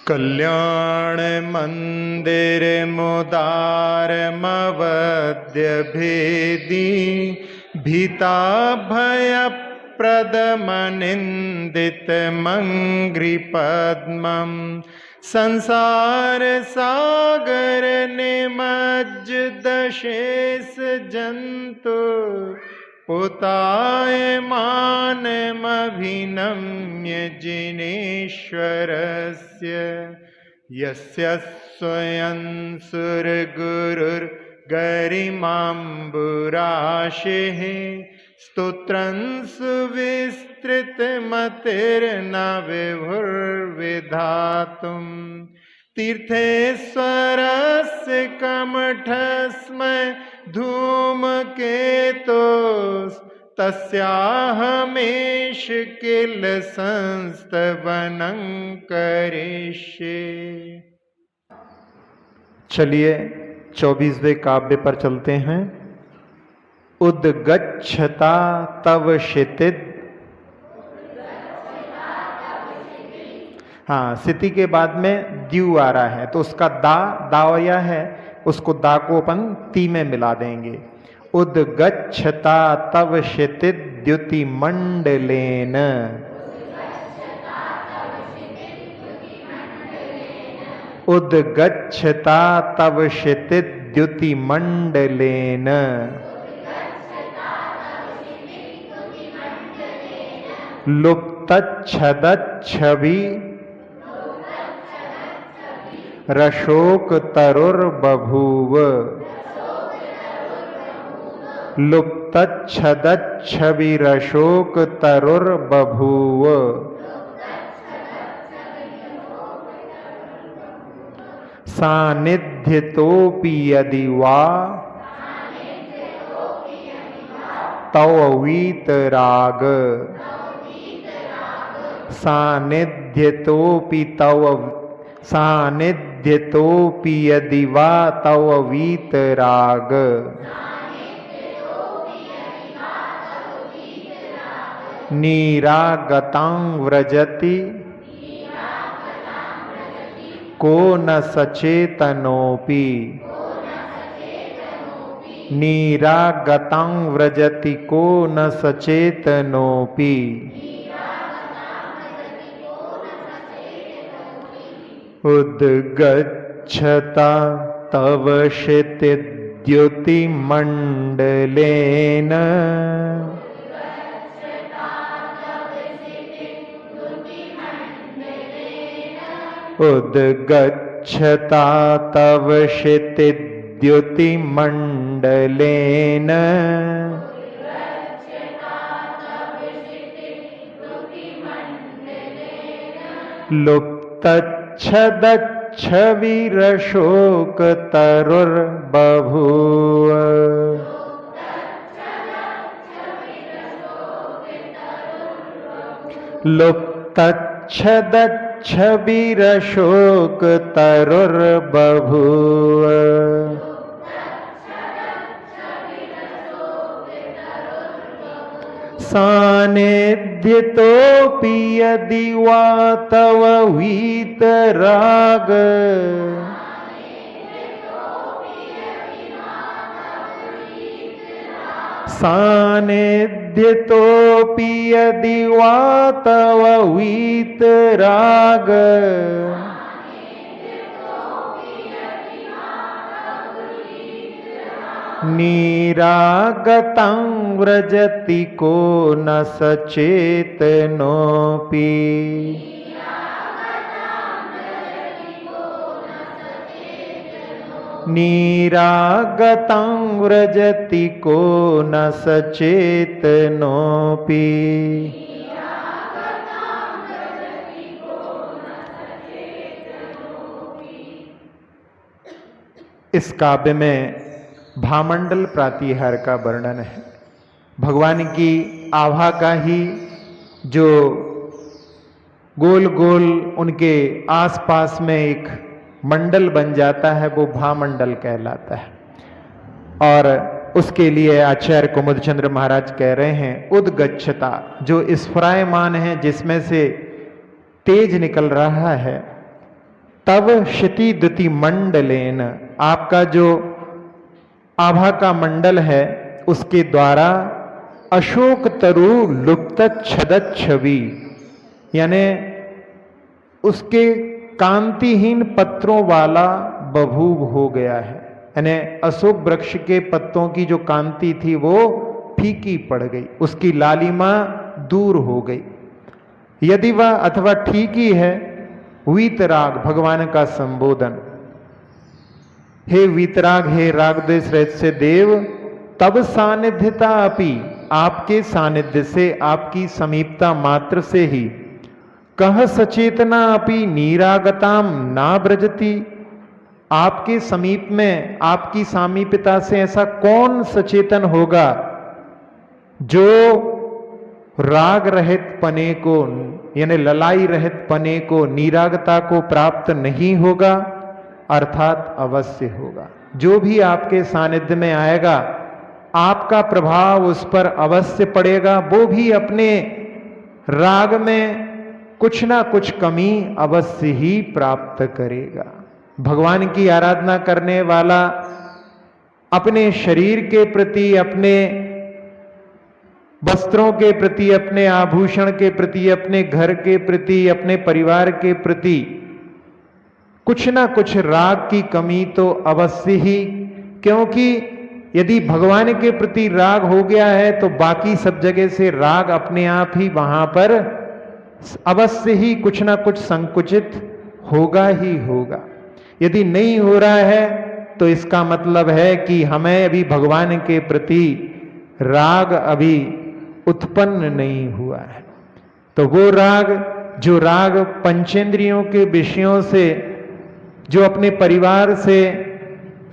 कल्याण मंदिर मुदारमवद्य भेदी भीता भय प्रदमनिंदित मंग्री पद्मम संसार सागर निमज्ज दशेष जंतु पुतायमानमभिनम्य जिनेश्वरस्य यस्य स्वयं सुरगुरुर्गरिमाम्बुराशिः स्तोत्रं सुविस्तृतमतिर्न विभुर्विधातुम् तीर्थेश्वरस्य कमठस्मै धूमकेतुस्तस्याहमेष किल संस्तवनं करिष्ये। चलिए 24वें काव्य पर चलते हैं। उद्गच्छता तव क्षितिज। हाँ, सिति के बाद में द्यू आ रहा है तो उसका दावया है, उसको दा को अपन ती में मिला देंगे। उद्गच्छता तव क्षितिज द्युति मंडलेन। उद्गच्छता तव क्षितिज द्युति मंडलेन। लुप्तच्छदच्छवि रशोक तरुर्बभूव। लुप्तच्छदच्छवि रशोक तरुर्बभूव। सानिध्यतोऽपि यदि वा तव वीतराग। सानिध्यतोऽपि यदि वा तव वीतराग। नीरागतां व्रजति को न सचेतनोऽपि। नीरागतां व्रजति को न सचेतनोऽपि। उद्गच्छता तव क्षितिद्युतिमण्डलेन। उद्गच्छता तव क्षितिद्युतिमण्डलेन। लुप्तच्छदच्छविरशोक तरुर्बभूव। लुप्तच्छदच्छविरशोक तरुर्बभूव। सानिध्यतोऽपि यदि वा तव वीतराग। सानिध्यतोऽपि यदि वा तव वीतराग। नीरागतं व्रजति को न सचेतनोऽपि। नीरागतं व्रजति को न सचेतनोऽपि। इस काव्य में भामंडल प्रातिहार का वर्णन है। भगवान की आभा का ही जो गोल गोल उनके आसपास में एक मंडल बन जाता है वो भामंडल कहलाता है। और उसके लिए आचार्य कुमुदचंद्र महाराज कह रहे हैं उद्गच्छता, जो स्फुरायमान है, जिसमें से तेज निकल रहा है, तव क्षिति द्युति मंडलेन, आपका जो आभा का मंडल है उसके द्वारा अशोक तरु लुप्त छदत छवि, यानी उसके कांतिहीन पत्रों वाला बभूव हो गया है। यानी अशोक वृक्ष के पत्तों की जो कांति थी वो फीकी पड़ गई, उसकी लालिमा दूर हो गई। यदि वह अथवा ठीक ही है, वीतराग भगवान का संबोधन, हे वीतराग, हे राग द्वेष रहित से देव, तब सानिध्यता अपि, आपके सानिध्य से, आपकी समीपता मात्र से ही, कह सचेतना अपि नीरागताम ना ब्रजति, आपके समीप में, आपकी सामीप्यता से ऐसा कौन सचेतन होगा जो राग रहित पने को, यानी ललाई रहित पने को, नीरागता को प्राप्त नहीं होगा, अर्थात अवश्य होगा। जो भी आपके सानिध्य में आएगा आपका प्रभाव उस पर अवश्य पड़ेगा, वो भी अपने राग में कुछ ना कुछ कमी अवश्य ही प्राप्त करेगा। भगवान की आराधना करने वाला अपने शरीर के प्रति, अपने वस्त्रों के प्रति, अपने आभूषण के प्रति, अपने घर के प्रति, अपने परिवार के प्रति कुछ ना कुछ राग की कमी तो अवश्य ही, क्योंकि यदि भगवान के प्रति राग हो गया है तो बाकी सब जगह से राग अपने आप ही वहां पर अवश्य ही कुछ ना कुछ संकुचित होगा ही होगा। यदि नहीं हो रहा है तो इसका मतलब है कि हमें अभी भगवान के प्रति राग अभी उत्पन्न नहीं हुआ है। तो वो राग, जो राग पंचेंद्रियों के विषयों से, जो अपने परिवार से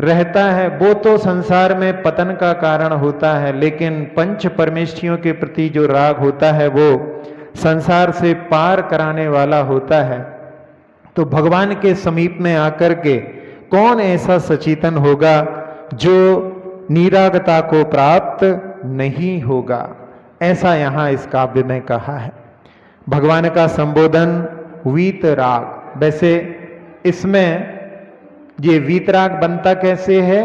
रहता है, वो तो संसार में पतन का कारण होता है, लेकिन पंच परमेष्ठियों के प्रति जो राग होता है वो संसार से पार कराने वाला होता है। तो भगवान के समीप में आकर के कौन ऐसा सचेतन होगा जो नीरागता को प्राप्त नहीं होगा, ऐसा यहां इस काव्य में कहा है। भगवान का संबोधन वीतराग, वैसे इसमें ये वीतराग बनता कैसे है?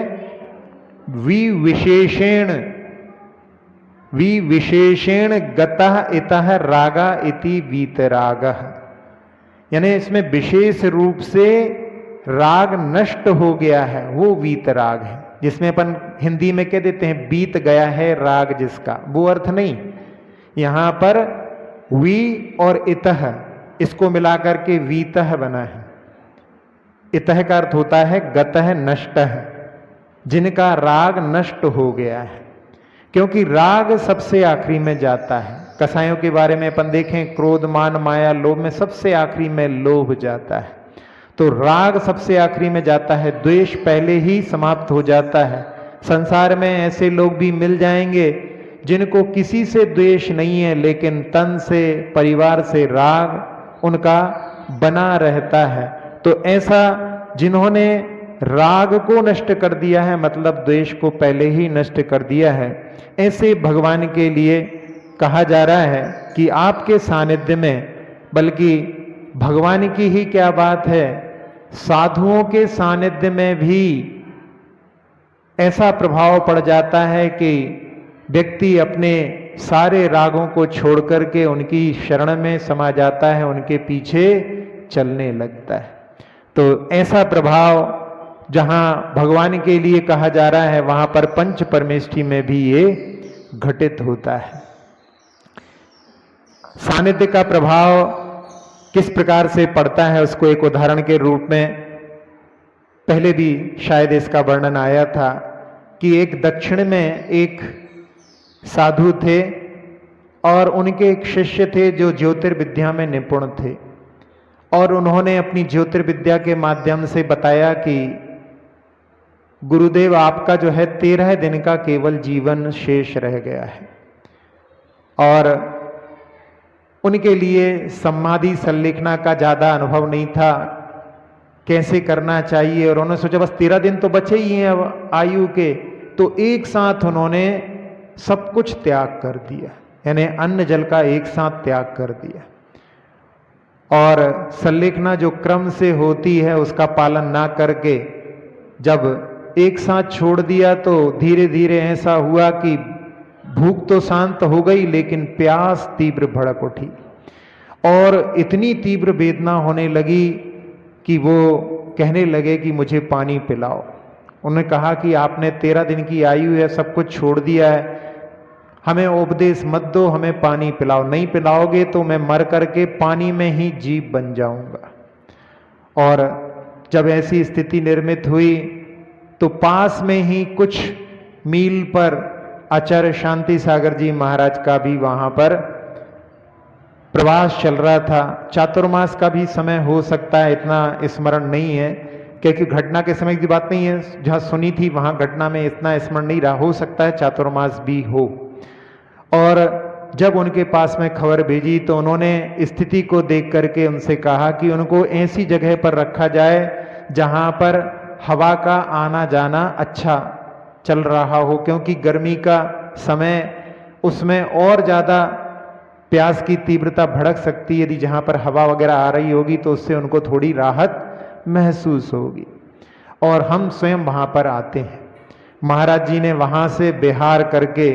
विविशेषेण गतः इतः रागा इति वीतरागः, यानी इसमें विशेष रूप से राग नष्ट हो गया है, वो वीतराग है। जिसमें अपन हिंदी में कह देते हैं बीत गया है राग जिसका, वो अर्थ नहीं। यहां पर वी और इतः इसको मिलाकर के वीतः बना है। इतः का अर्थ होता है गतः नष्टः, जिनका राग नष्ट हो गया है। क्योंकि राग सबसे आखिरी में जाता है। कसायों के बारे में अपन देखें, क्रोध मान माया लोभ में सबसे आखिरी में लोभ जाता है, तो राग सबसे आखिरी में जाता है, द्वेष पहले ही समाप्त हो जाता है। संसार में ऐसे लोग भी मिल जाएंगे जिनको किसी से द्वेष नहीं है, लेकिन तन से, परिवार से राग उनका बना रहता है। तो ऐसा जिन्होंने राग को नष्ट कर दिया है, मतलब द्वेष को पहले ही नष्ट कर दिया है, ऐसे भगवान के लिए कहा जा रहा है कि आपके सानिध्य में, बल्कि भगवान की ही क्या बात है, साधुओं के सानिध्य में भी ऐसा प्रभाव पड़ जाता है कि व्यक्ति अपने सारे रागों को छोड़ करके उनकी शरण में समा जाता है, उनके पीछे चलने लगता है। तो ऐसा प्रभाव जहां भगवान के लिए कहा जा रहा है, वहां पर पंच परमेष्ठी में भी ये घटित होता है। सानिध्य का प्रभाव किस प्रकार से पड़ता है, उसको एक उदाहरण के रूप में, पहले भी शायद इसका वर्णन आया था कि एक दक्षिण में एक साधु थे और उनके एक शिष्य थे जो ज्योतिर्विद्या में निपुण थे, और उन्होंने अपनी ज्योतिर्विद्या के माध्यम से बताया कि गुरुदेव आपका जो है 13 दिन का केवल जीवन शेष रह गया है, और उनके लिए समाधि संलेखना का ज़्यादा अनुभव नहीं था, कैसे करना चाहिए, और उन्होंने सोचा बस 13 दिन तो बचे ही हैं अब आयु के, तो एक साथ उन्होंने सब कुछ त्याग कर दिया, यानी अन्न जल का एक साथ त्याग कर दिया। और संलेखना जो क्रम से होती है उसका पालन ना करके जब एक साथ छोड़ दिया तो धीरे धीरे ऐसा हुआ कि भूख तो शांत हो गई लेकिन प्यास तीव्र भड़क उठी और इतनी तीव्र वेदना होने लगी कि वो कहने लगे कि मुझे पानी पिलाओ। उन्होंने कहा कि आपने 13 दिन की आयु है, सब कुछ छोड़ दिया है, हमें उपदेश मत दो, हमें पानी पिलाओ, नहीं पिलाओगे तो मैं मर करके पानी में ही जीव बन जाऊंगा। और जब ऐसी स्थिति निर्मित हुई तो पास में ही कुछ मील पर आचार्य शांति सागर जी महाराज का भी वहां पर प्रवास चल रहा था। चातुर्मास का भी समय हो सकता है, इतना स्मरण नहीं है क्योंकि घटना के समय की बात नहीं है, जहां सुनी थी वहां घटना में इतना स्मरण नहीं रहा, हो सकता है चातुर्मास भी हो। और जब उनके पास में खबर भेजी तो उन्होंने स्थिति को देख करके उनसे कहा कि उनको ऐसी जगह पर रखा जाए जहां पर हवा का आना जाना अच्छा चल रहा हो, क्योंकि गर्मी का समय उसमें और ज़्यादा प्यास की तीव्रता भड़क सकती है। यदि जहाँ पर हवा वगैरह आ रही होगी तो उससे उनको थोड़ी राहत महसूस होगी। और हम स्वयं वहाँ पर आते हैं। महाराज जी ने वहाँ से बिहार करके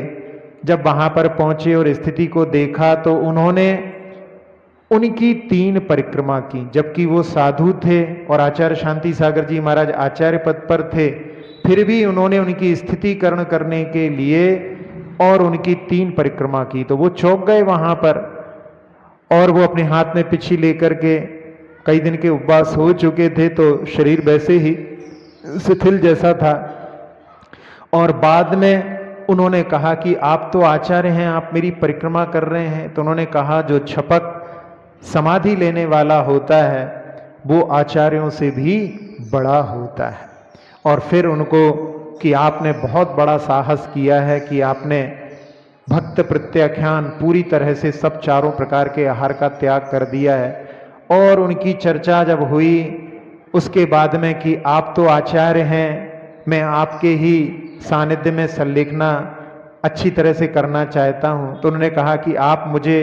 जब वहाँ पर पहुँचे और स्थिति को देखा तो उन्होंने उनकी 3 परिक्रमा की, जबकि वो साधु थे और आचार्य शांति सागर जी महाराज आचार्य पद पर थे, फिर भी उन्होंने उनकी स्थितिकरण करने के लिए और उनकी 3 परिक्रमा की। तो वो चौंक गए वहां पर और वो अपने हाथ में पिछी लेकर के, कई दिन के उपवास हो चुके थे तो शरीर वैसे ही शिथिल जैसा था। और बाद में उन्होंने कहा कि आप तो आचार्य हैं, आप मेरी परिक्रमा कर रहे हैं। तो उन्होंने कहा जो छपक समाधि लेने वाला होता है वो आचार्यों से भी बड़ा होता है। और फिर उनको कि आपने बहुत बड़ा साहस किया है कि आपने भक्त प्रत्याख्यान पूरी तरह से सब 4 प्रकार के आहार का त्याग कर दिया है। और उनकी चर्चा जब हुई उसके बाद में कि आप तो आचार्य हैं, मैं आपके ही सानिध्य में संलेखना अच्छी तरह से करना चाहता हूँ। तो उन्होंने कहा कि आप मुझे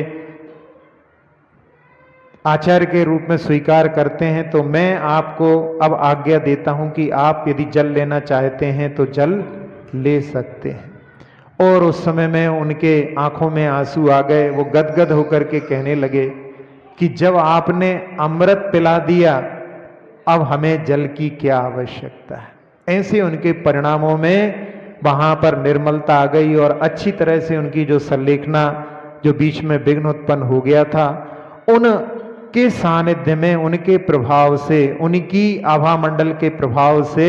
आचार्य के रूप में स्वीकार करते हैं तो मैं आपको अब आज्ञा देता हूं कि आप यदि जल लेना चाहते हैं तो जल ले सकते हैं। और उस समय में उनके आंखों में आंसू आ गए। वो गदगद होकर के कहने लगे कि जब आपने अमृत पिला दिया अब हमें जल की क्या आवश्यकता है। ऐसे उनके परिणामों में वहां पर निर्मलता आ गई और अच्छी तरह से उनकी जो संलेखना जो बीच में विघ्न उत्पन्न हो गया था उन के सानिध्य में, उनके प्रभाव से, उनकी आभा मंडल के प्रभाव से,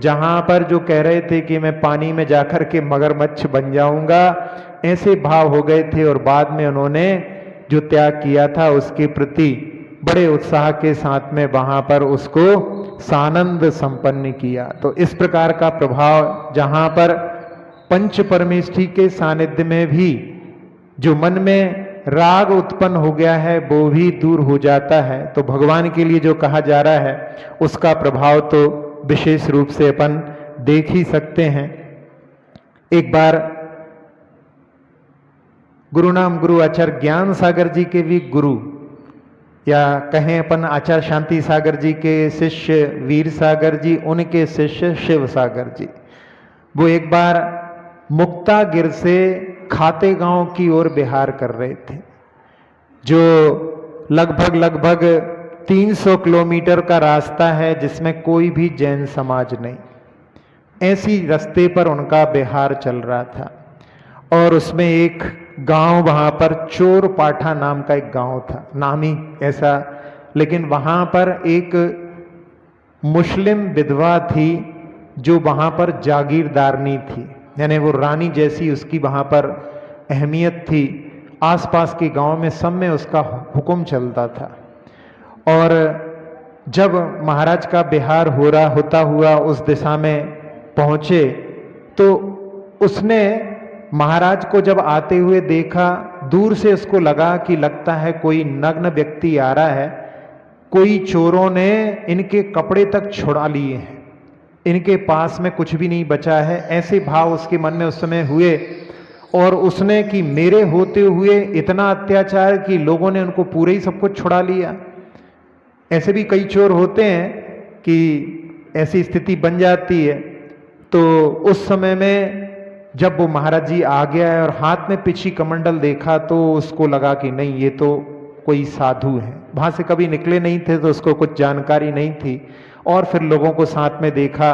जहां पर जो कह रहे थे कि मैं पानी में जाकर के मगरमच्छ बन जाऊंगा, ऐसे भाव हो गए थे। और बाद में उन्होंने जो त्याग किया था उसके प्रति बड़े उत्साह के साथ में वहां पर उसको सानंद संपन्न किया। तो इस प्रकार का प्रभाव जहां पर पंच परमेष्ठी के सानिध्य में भी जो मन में राग उत्पन्न हो गया है वो भी दूर हो जाता है। तो भगवान के लिए जो कहा जा रहा है उसका प्रभाव तो विशेष रूप से अपन देख ही सकते हैं। एक बार गुरु नाम गुरु आचार्य ज्ञान सागर जी के भी गुरु, या कहें अपन आचार्य शांति सागर जी के शिष्य वीर सागर जी, उनके शिष्य शिव सागर जी, वो एक बार मुक्तागिर से खाते गांव की ओर बिहार कर रहे थे, जो लगभग 300 किलोमीटर का रास्ता है जिसमें कोई भी जैन समाज नहीं। ऐसी रास्ते पर उनका बिहार चल रहा था और उसमें एक गांव, वहां पर चोर पाठा नाम का एक गांव था, नाम ही ऐसा, लेकिन वहां पर एक मुस्लिम विधवा थी जो वहां पर जागीरदारनी थी, यानी वो रानी जैसी उसकी वहां पर अहमियत थी। आसपास के गांव में सब में उसका हुक्म चलता था। और जब महाराज का बिहार होता हुआ उस दिशा में पहुंचे तो उसने महाराज को जब आते हुए देखा, दूर से उसको लगा कि लगता है कोई नग्न व्यक्ति आ रहा है, कोई चोरों ने इनके कपड़े तक छुड़ा लिए हैं, इनके पास में कुछ भी नहीं बचा है, ऐसे भाव उसके मन में उस समय हुए। और उसने कि मेरे होते हुए इतना अत्याचार कि लोगों ने उनको पूरे ही सब कुछ छुड़ा लिया, ऐसे भी कई चोर होते हैं कि ऐसी स्थिति बन जाती है। तो उस समय में जब वो महाराज जी आ गया है और हाथ में पिछी कमंडल देखा तो उसको लगा कि नहीं, ये तो कोई साधु है। वहां से कभी निकले नहीं थे तो उसको कुछ जानकारी नहीं थी। और फिर लोगों को साथ में देखा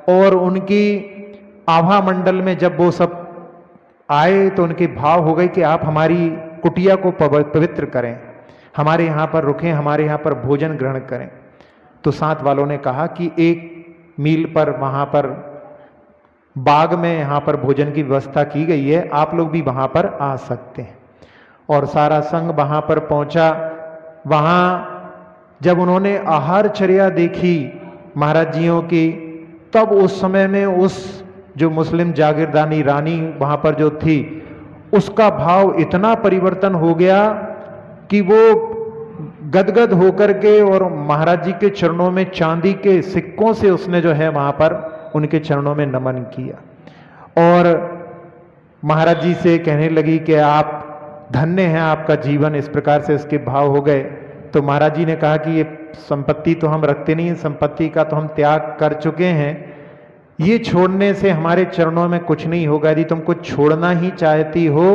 और उनकी आभा मंडल में जब वो सब आए तो उनके भाव हो गए कि आप हमारी कुटिया को पवित्र करें, हमारे यहाँ पर रुकें, हमारे यहाँ पर भोजन ग्रहण करें। तो साथ वालों ने कहा कि 1 मील पर वहाँ पर बाग में यहाँ पर भोजन की व्यवस्था की गई है, आप लोग भी वहाँ पर आ सकते हैं। और सारा संघ वहाँ पर पहुँचा। वहाँ जब उन्होंने आहारचर्या देखी महाराज जियों की, तब उस समय में उस जो मुस्लिम जागीरदानी रानी वहाँ पर जो थी, उसका भाव इतना परिवर्तन हो गया कि वो गदगद होकर के और महाराज जी के चरणों में चांदी के सिक्कों से उसने जो है वहाँ पर उनके चरणों में नमन किया। और महाराज जी से कहने लगी कि आप धन्य हैं, आपका जीवन, इस प्रकार से उसके भाव हो गए। तो महाराज जी ने कहा कि ये संपत्ति तो हम रखते नहीं, संपत्ति का तो हम त्याग कर चुके हैं, ये छोड़ने से हमारे चरणों में कुछ नहीं होगा। यदि तुम कुछ छोड़ना ही चाहती हो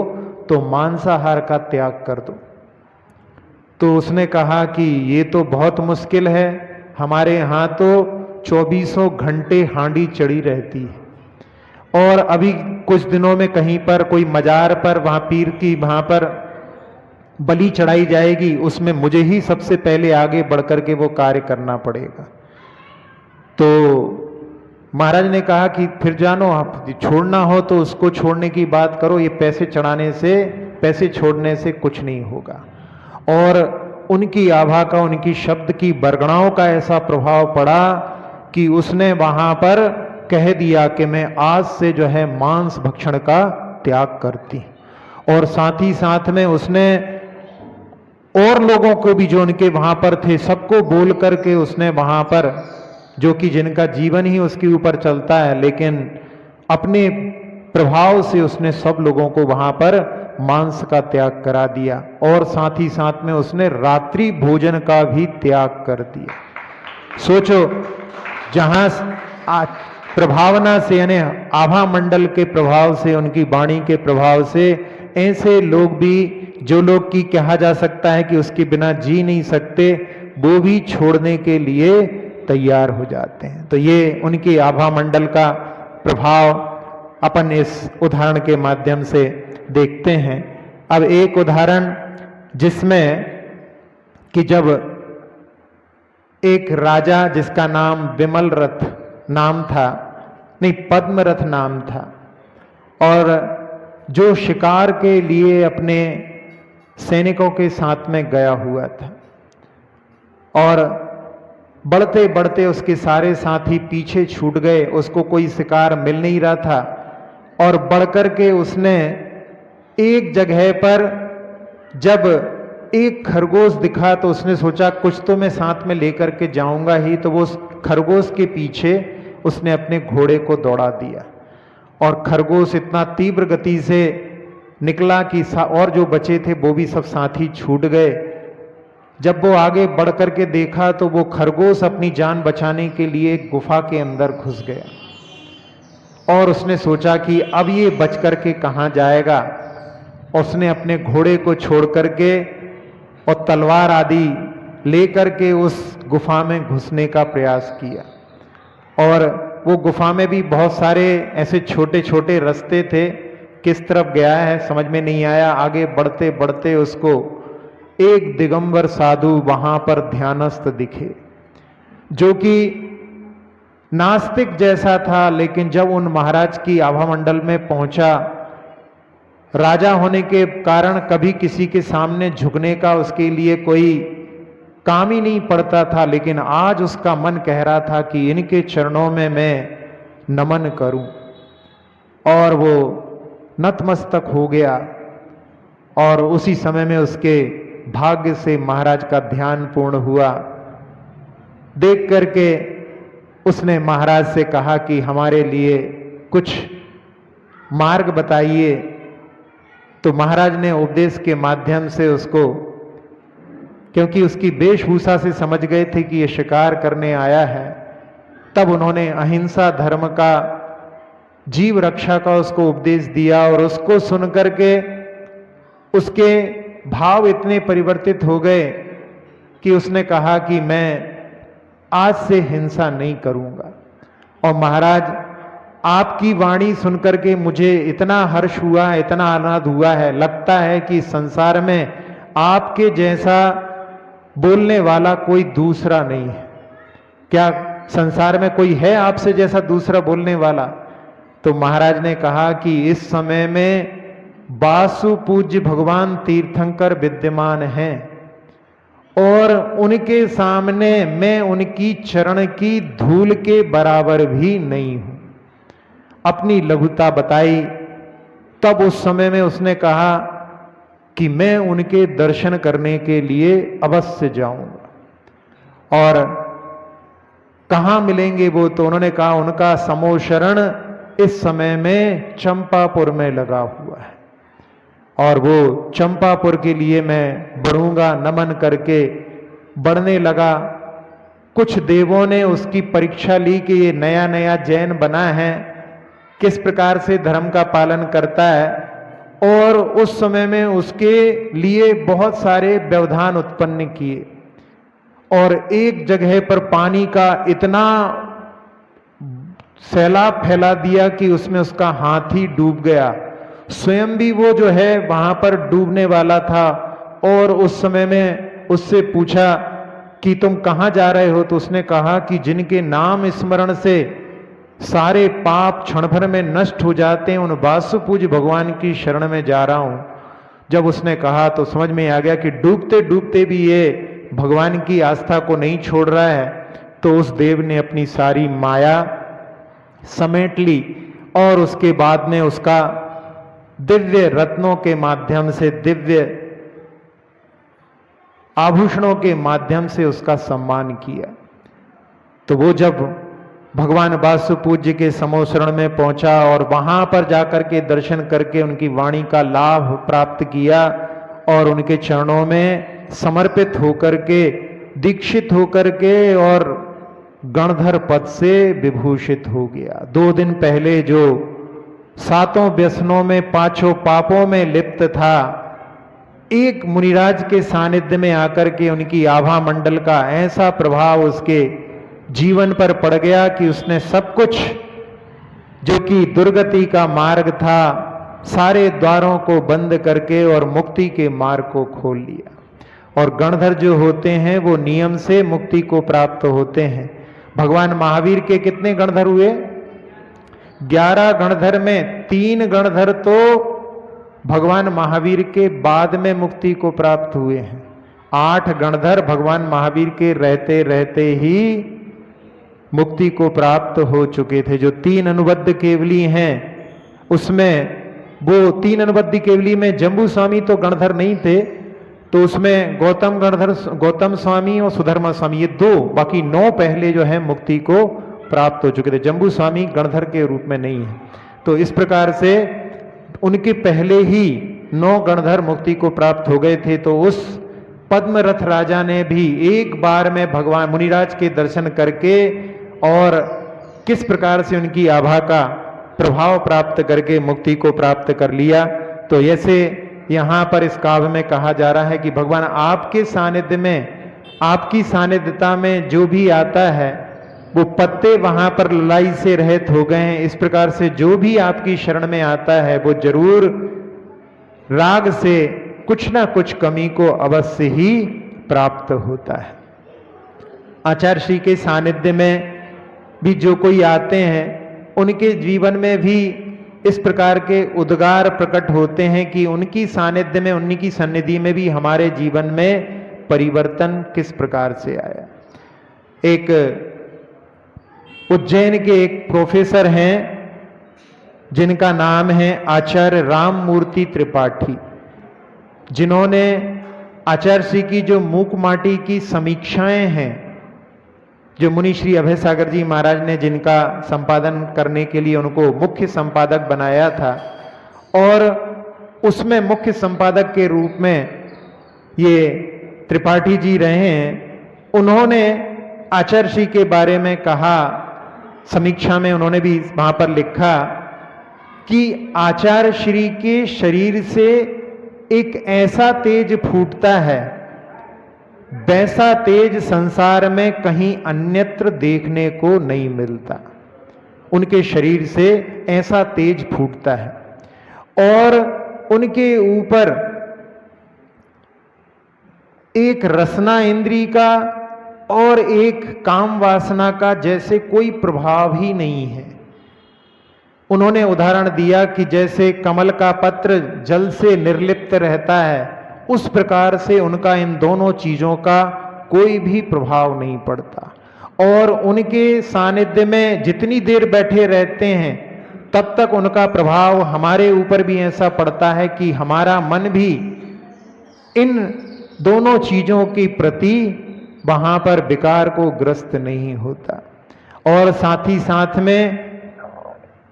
तो मांसाहार का त्याग कर दो। तो उसने कहा कि ये तो बहुत मुश्किल है, हमारे यहाँ तो 24 घंटे हांडी चढ़ी रहती है। और अभी कुछ दिनों में कहीं पर कोई मजार पर वहाँ पीर की वहाँ पर बलि चढ़ाई जाएगी, उसमें मुझे ही सबसे पहले आगे बढ़कर के वो कार्य करना पड़ेगा। तो महाराज ने कहा कि फिर जानो, आप छोड़ना हो तो उसको छोड़ने की बात करो, ये पैसे चढ़ाने से, पैसे छोड़ने से कुछ नहीं होगा। और उनकी आभा का, उनकी शब्द की बरगड़ाओं का ऐसा प्रभाव पड़ा कि उसने वहां पर कह दिया कि मैं आज से जो है मांस भक्षण का त्याग करती। और साथ ही साथ में उसने और लोगों को भी जो उनके वहां पर थे सबको बोल करके उसने वहां पर, जो कि जिनका जीवन ही उसके ऊपर चलता है, लेकिन अपने प्रभाव से उसने सब लोगों को वहां पर मांस का त्याग करा दिया। और साथ ही साथ में उसने रात्रि भोजन का भी त्याग कर दिया। सोचो, जहां प्रभावना से, यानी आभा मंडल के प्रभाव से, उनकी वाणी के प्रभाव से ऐसे लोग भी, जो लोग की कहा जा सकता है कि उसके बिना जी नहीं सकते, वो भी छोड़ने के लिए तैयार हो जाते हैं। तो ये उनकी आभा मंडल का प्रभाव अपन इस उदाहरण के माध्यम से देखते हैं। अब एक उदाहरण जिसमें कि जब एक राजा जिसका नाम विमल रथ नाम था, नहीं पद्मरथ नाम था, और जो शिकार के लिए अपने सैनिकों के साथ में गया हुआ था, और बढ़ते बढ़ते उसके सारे साथी पीछे छूट गए, उसको कोई शिकार मिल नहीं रहा था। और बढ़कर के उसने एक जगह पर जब एक खरगोश दिखा तो उसने सोचा कुछ तो मैं साथ में लेकर के जाऊंगा ही। तो वो खरगोश के पीछे उसने अपने घोड़े को दौड़ा दिया, और खरगोश इतना तीव्र गति से निकला कि और जो बचे थे वो भी सब साथी छूट गए। जब वो आगे बढ़ करके देखा तो वो खरगोश अपनी जान बचाने के लिए एक गुफा के अंदर घुस गया, और उसने सोचा कि अब ये बच करके कहाँ जाएगा। उसने अपने घोड़े को छोड़ करके और तलवार आदि लेकर के उस गुफा में घुसने का प्रयास किया। और वो गुफा में भी बहुत सारे ऐसे छोटे छोटे रास्ते थे, किस तरफ गया है समझ में नहीं आया। आगे बढ़ते बढ़ते उसको एक दिगंबर साधु वहां पर ध्यानस्थ दिखे, जो कि नास्तिक जैसा था, लेकिन जब उन महाराज की आभा मंडल में पहुंचा, राजा होने के कारण कभी किसी के सामने झुकने का उसके लिए कोई काम ही नहीं पड़ता था, लेकिन आज उसका मन कह रहा था कि इनके चरणों में मैं नमन करूं। और वो नतमस्तक हो गया, और उसी समय में उसके भाग्य से महाराज का ध्यान पूर्ण हुआ। देख करके उसने महाराज से कहा कि हमारे लिए कुछ मार्ग बताइए। तो महाराज ने उपदेश के माध्यम से उसको क्योंकि उसकी वेशभूषा से समझ गए थे कि ये शिकार करने आया है। तब उन्होंने अहिंसा धर्म का, जीव रक्षा का उसको उपदेश दिया और उसको सुनकर के उसके भाव इतने परिवर्तित हो गए कि उसने कहा कि मैं आज से हिंसा नहीं करूंगा। और महाराज, आपकी वाणी सुनकर के मुझे इतना हर्ष हुआ, इतना आनंद हुआ है, लगता है कि संसार में आपके जैसा बोलने वाला कोई दूसरा नहीं है। क्या संसार में कोई है आपसे जैसा दूसरा बोलने वाला? तो महाराज ने कहा कि इस समय में वासु पूज्य भगवान तीर्थंकर विद्यमान हैं और उनके सामने मैं उनकी चरण की धूल के बराबर भी नहीं हूं। अपनी लघुता बताई। तब उस समय में उसने कहा कि मैं उनके दर्शन करने के लिए अवश्य जाऊंगा। और कहाँ मिलेंगे वो? तो उन्होंने कहा उनका समोशरण इस समय में चंपापुर में लगा हुआ है और वो चंपापुर के लिए मैं बढ़ूंगा। नमन करके बढ़ने लगा। कुछ देवों ने उसकी परीक्षा ली कि ये नया नया जैन बना है, किस प्रकार से धर्म का पालन करता है, और उस समय में उसके लिए बहुत सारे व्यवधान उत्पन्न किए और एक जगह पर पानी का इतना सैलाब फैला दिया कि उसमें उसका हाथी डूब गया। स्वयं भी वो जो है वहां पर डूबने वाला था और उस समय में उससे पूछा कि तुम कहां जा रहे हो? तो उसने कहा कि जिनके नाम स्मरण से सारे पाप क्षण भर में नष्ट हो जाते हैं, उन वासु पूज्य भगवान की शरण में जा रहा हूं। जब उसने कहा तो समझ में आ गया कि डूबते डूबते भी ये भगवान की आस्था को नहीं छोड़ रहा है। तो उस देव ने अपनी सारी माया समेट ली और उसके बाद में उसका दिव्य रत्नों के माध्यम से, दिव्य आभूषणों के माध्यम से उसका सम्मान किया। तो वो जब भगवान वासु पूज्य के समोशरण में पहुंचा और वहां पर जाकर के दर्शन करके उनकी वाणी का लाभ प्राप्त किया और उनके चरणों में समर्पित होकर के, दीक्षित होकर के और गणधर पद से विभूषित हो गया। 2 दिन पहले जो 7 व्यसनों में, 5 पापों में लिप्त था, एक मुनिराज के सानिध्य में आकर के उनकी आभा मंडल का ऐसा प्रभाव उसके जीवन पर पड़ गया कि उसने सब कुछ जो कि दुर्गति का मार्ग था, सारे द्वारों को बंद करके और मुक्ति के मार्ग को खोल लिया। और गणधर जो होते हैं वो नियम से मुक्ति को प्राप्त होते हैं। भगवान महावीर के कितने गणधर हुए? 11 गणधर में 3 गणधर तो भगवान महावीर के बाद में मुक्ति को प्राप्त हुए हैं। 8 गणधर भगवान महावीर के रहते रहते ही मुक्ति को प्राप्त हो चुके थे। जो 3 अनुबद्ध केवली हैं उसमें, वो 3 अनुबद्ध केवली में जम्बू स्वामी तो गणधर नहीं थे, तो उसमें गौतम स्वामी और सुधर्मा स्वामी, ये 2, बाकी 9 पहले जो है मुक्ति को प्राप्त हो चुके थे। जम्बू स्वामी गणधर के रूप में नहीं है। तो इस प्रकार से उनके पहले ही 9 गणधर मुक्ति को प्राप्त हो गए थे। तो उस पद्मरथ राजा ने भी एक बार में भगवान मुनिराज के दर्शन करके और किस प्रकार से उनकी आभा का प्रभाव प्राप्त करके मुक्ति को प्राप्त कर लिया। तो ऐसे यहाँ पर इस काव्य में कहा जा रहा है कि भगवान आपके सानिध्य में, आपकी सानिध्यता में जो भी आता है वो पत्ते वहां पर ललाई से रहित हो गए हैं। इस प्रकार से जो भी आपकी शरण में आता है वो जरूर राग से कुछ ना कुछ कमी को अवश्य ही प्राप्त होता है। आचार्य श्री के सानिध्य में भी जो कोई आते हैं उनके जीवन में भी इस प्रकार के उद्गार प्रकट होते हैं कि उनकी सानिध्य में, उनकी सन्निधि में भी हमारे जीवन में परिवर्तन किस प्रकार से आया। एक उज्जैन के एक प्रोफेसर हैं जिनका नाम है आचार्य राममूर्ति त्रिपाठी, जिन्होंने आचार्य श्री की जो मूक माटी की समीक्षाएं हैं, जो मुनि श्री अभय सागर जी महाराज ने जिनका संपादन करने के लिए उनको मुख्य संपादक बनाया था, और उसमें मुख्य संपादक के रूप में ये त्रिपाठी जी रहे हैं, उन्होंने आचार्य श्री के बारे में कहा, समीक्षा में उन्होंने भी वहां पर लिखा कि आचार्य श्री के शरीर से एक ऐसा तेज फूटता है, वैसा तेज संसार में कहीं अन्यत्र देखने को नहीं मिलता। उनके शरीर से ऐसा तेज फूटता है और उनके ऊपर एक रसना इंद्री का और एक काम वासना का जैसे कोई प्रभाव ही नहीं है। उन्होंने उदाहरण दिया कि जैसे कमल का पत्र जल से निर्लिप्त रहता है, उस प्रकार से उनका इन दोनों चीजों का कोई भी प्रभाव नहीं पड़ता और उनके सानिध्य में जितनी देर बैठे रहते हैं तब तक उनका प्रभाव हमारे ऊपर भी ऐसा पड़ता है कि हमारा मन भी इन दोनों चीजों के प्रति वहां पर विकार को ग्रस्त नहीं होता। और साथ ही साथ में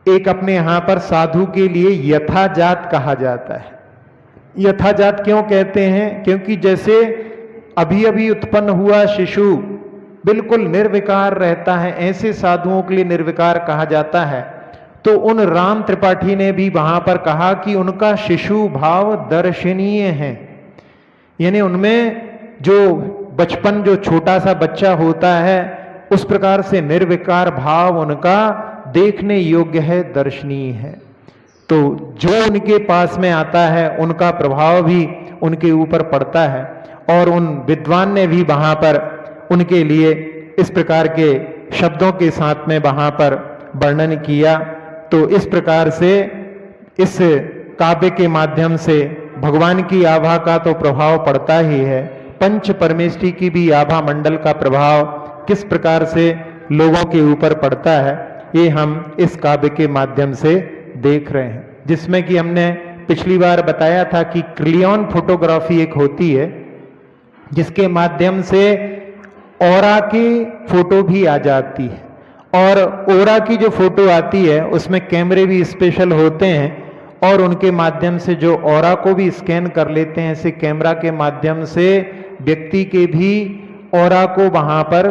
एक अपने यहां पर साधु के लिए यथाजात कहा जाता है। यथाजात क्यों कहते हैं? क्योंकि जैसे अभी अभी उत्पन्न हुआ शिशु बिल्कुल निर्विकार रहता है, ऐसे साधुओं के लिए निर्विकार कहा जाता है। तो उन राम त्रिपाठी ने भी वहां पर कहा कि उनका शिशु भाव दर्शनीय है, यानी उनमें जो बचपन, जो छोटा सा बच्चा होता है, उस प्रकार से निर्विकार भाव उनका देखने योग्य है, दर्शनीय है। तो जो उनके पास में आता है उनका प्रभाव भी उनके ऊपर पड़ता है। और उन विद्वान ने भी वहां पर उनके लिए इस प्रकार के शब्दों के साथ में वहां पर वर्णन किया। तो इस प्रकार से इस काव्य के माध्यम से भगवान की आभा का तो प्रभाव पड़ता ही है, पंच परमेष्टि की भी आभा मंडल का प्रभाव किस प्रकार से लोगों के ऊपर पड़ता है, ये हम इस काव्य के माध्यम से देख रहे हैं। जिसमें कि हमने पिछली बार बताया था कि क्लियन फोटोग्राफी एक होती है जिसके माध्यम से ऑरा की फोटो भी आ जाती है, और ऑरा की जो फोटो आती है उसमें कैमरे भी स्पेशल होते हैं और उनके माध्यम से जो ऑरा को भी स्कैन कर लेते हैं। ऐसे कैमरा के माध्यम से व्यक्ति के भी ऑरा को वहां पर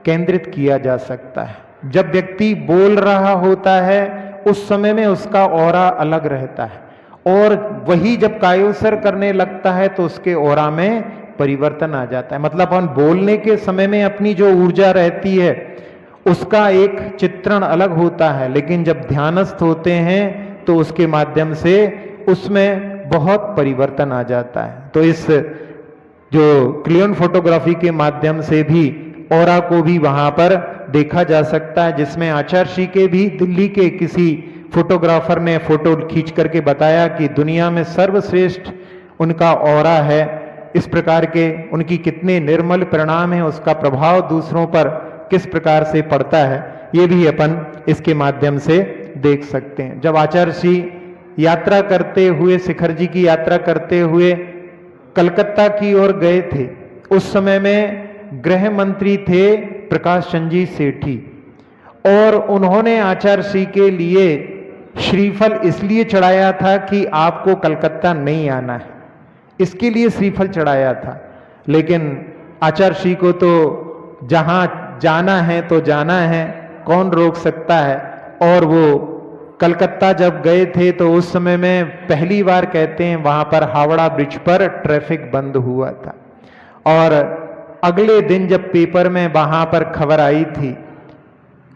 केंद्रित किया जा सकता है। जब व्यक्ति बोल रहा होता है उस समय में उसका ऑरा अलग रहता है, और वही जब कायोत्सर्ग करने लगता है तो उसके ऑरा में परिवर्तन आ जाता है। मतलब हम बोलने के समय में अपनी जो ऊर्जा रहती है उसका एक चित्रण अलग होता है, लेकिन जब ध्यानस्थ होते हैं तो उसके माध्यम से उसमें बहुत परिवर्तन आ जाता है। तो इस जो क्लियन फोटोग्राफी के माध्यम से भी ऑरा को भी वहां पर देखा जा सकता है, जिसमें आचार्य श्री के भी दिल्ली के किसी फोटोग्राफर ने फोटो खींच करके बताया कि दुनिया में सर्वश्रेष्ठ उनका ऑरा है। इस प्रकार के उनकी कितने निर्मल परिणाम है, उसका प्रभाव दूसरों पर किस प्रकार से पड़ता है, ये भी अपन इसके माध्यम से देख सकते हैं। जब आचार्य श्री यात्रा करते हुए, शिखर जी की यात्रा करते हुए कलकत्ता की ओर गए थे, उस समय में गृह मंत्री थे प्रकाश चंद जी सेठी, और उन्होंने आचार्य श्री के लिए श्रीफल इसलिए चढ़ाया था कि आपको कलकत्ता नहीं आना है, इसके लिए श्रीफल चढ़ाया था। लेकिन आचार्य श्री को तो जहां जाना है तो जाना है, कौन रोक सकता है। और वो कलकत्ता जब गए थे तो उस समय में पहली बार कहते हैं वहां पर हावड़ा ब्रिज पर ट्रैफिक बंद हुआ था, और अगले दिन जब पेपर में वहां पर खबर आई थी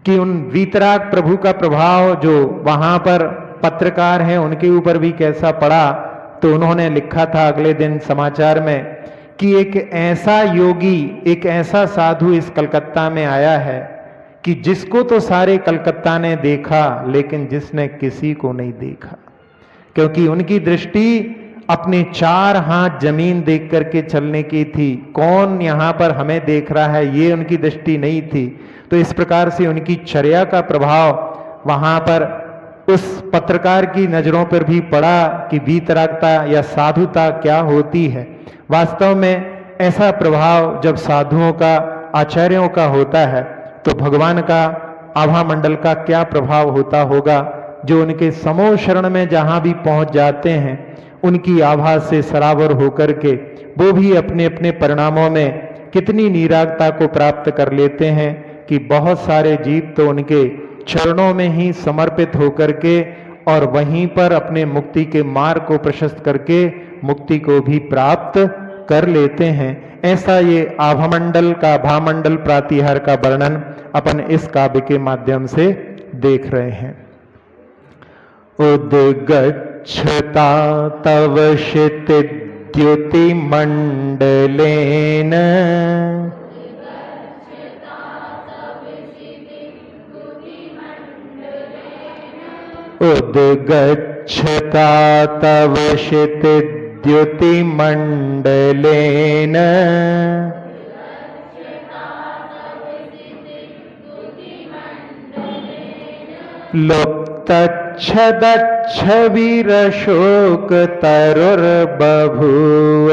कि उन वीतराग प्रभु का प्रभाव जो वहां पर पत्रकार हैं उनके ऊपर भी कैसा पड़ा, तो उन्होंने लिखा था अगले दिन समाचार में कि एक ऐसा योगी, एक ऐसा साधु इस कलकत्ता में आया है कि जिसको तो सारे कलकत्ता ने देखा लेकिन जिसने किसी को नहीं देखा, क्योंकि उनकी दृष्टि अपने 4 हाथ जमीन देख करके चलने की थी। कौन यहाँ पर हमें देख रहा है, ये उनकी दृष्टि नहीं थी। तो इस प्रकार से उनकी चर्या का प्रभाव वहां पर उस पत्रकार की नजरों पर भी पड़ा कि वीतरागता या साधुता क्या होती है। वास्तव में ऐसा प्रभाव जब साधुओं का, आचार्यों का होता है तो भगवान का, आभा मंडल का क्या प्रभाव होता होगा, जो उनके समूह शरण में जहां भी पहुंच जाते हैं उनकी आभा से सरावर होकर के वो भी अपने अपने परिणामों में कितनी निरागता को प्राप्त कर लेते हैं कि बहुत सारे जीव तो उनके चरणों में ही समर्पित होकर के और वहीं पर अपने मुक्ति के मार्ग को प्रशस्त करके मुक्ति को भी प्राप्त कर लेते हैं। ऐसा ये आभामंडल का भामंडल प्रातिहार का वर्णन अपन इस काव्य के माध्यम से देख रहे हैं। उद्गच्छता तव क्षितिद्युति मंडलेन उद्गच्छता तव क्षितिद्युति मंडलेन लुप्तच्छदच्छवीरशोक तरुर्बभूव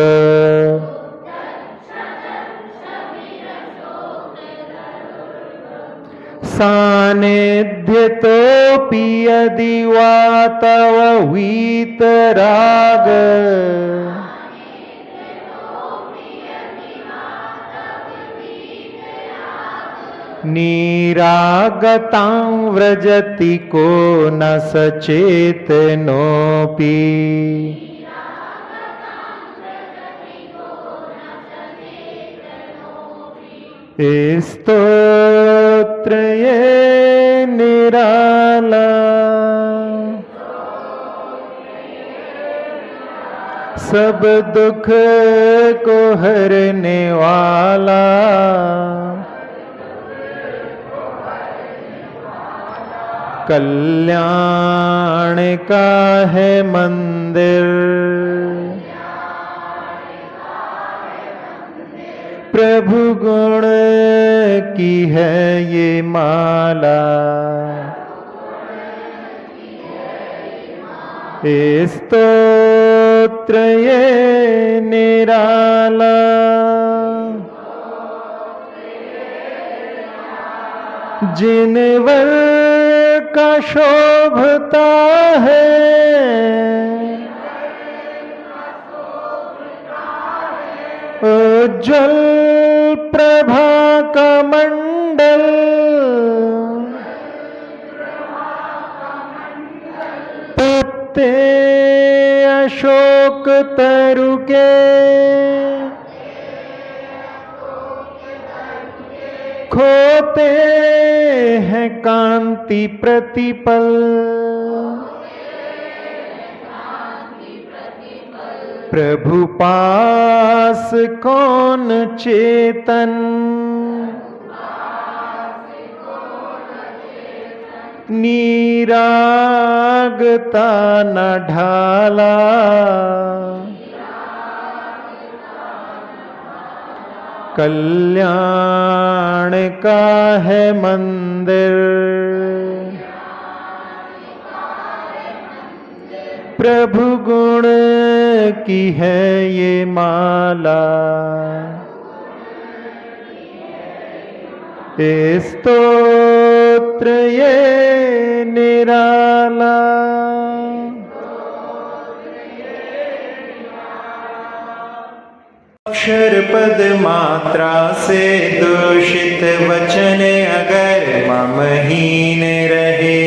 सानिध्यतोऽपि यदि वा तव वीतराग निरागतां व्रजति को न सचेतनोऽपि स्तोत्र ये निराला सब दुख को हरने वाला कल्याण का है मंदिर प्रभु गुण की है ये माला स्तोत्र ये निराला जिनवर का शोभता है उज्जवल प्रभा का मंडल पत्ते अशोक तरु के खोते हैं कांति प्रतिपल प्रभु पास कौन चेतन निरागता न ढाला कल्याण का है मंदिर प्रभु गुण की है ये माला स्तोत्र ये निराला अक्षर पद मात्रा से दूषित वचन अगर ममहीन रहे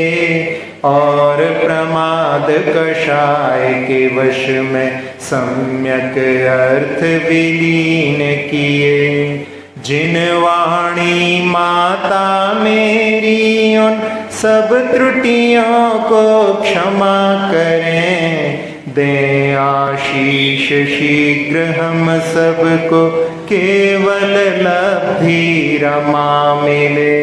और प्रमाद कषाय के वश में सम्यक अर्थ विलीन किए जिन वाणी माता मेरी उन सब त्रुटियों को क्षमा करें दें आशीष शीघ्र हम सबको केवल लब्धि रमा मिले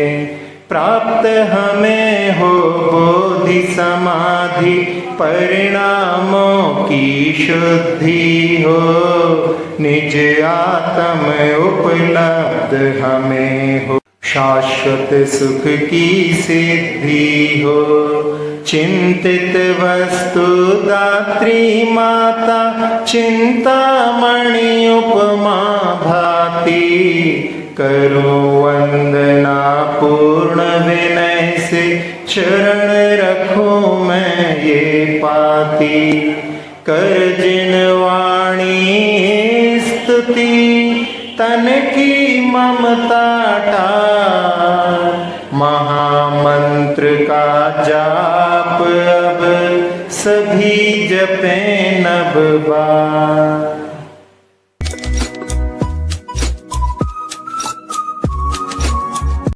प्राप्त हमें हो बोधि समाधि परिणामों की शुद्धि हो निज आत्म उपलब्ध हमें हो शाश्वत सुख की सिद्धि हो चिंतित वस्तु दात्री माता चिंतामणि उपमा भाती करो वंदना पूर्ण विनय से चरण रखूं मैं ये पाती कर जिन स्तुति तन की ममता टार, महामंत्र का जाप अब सभी जपें नव बार।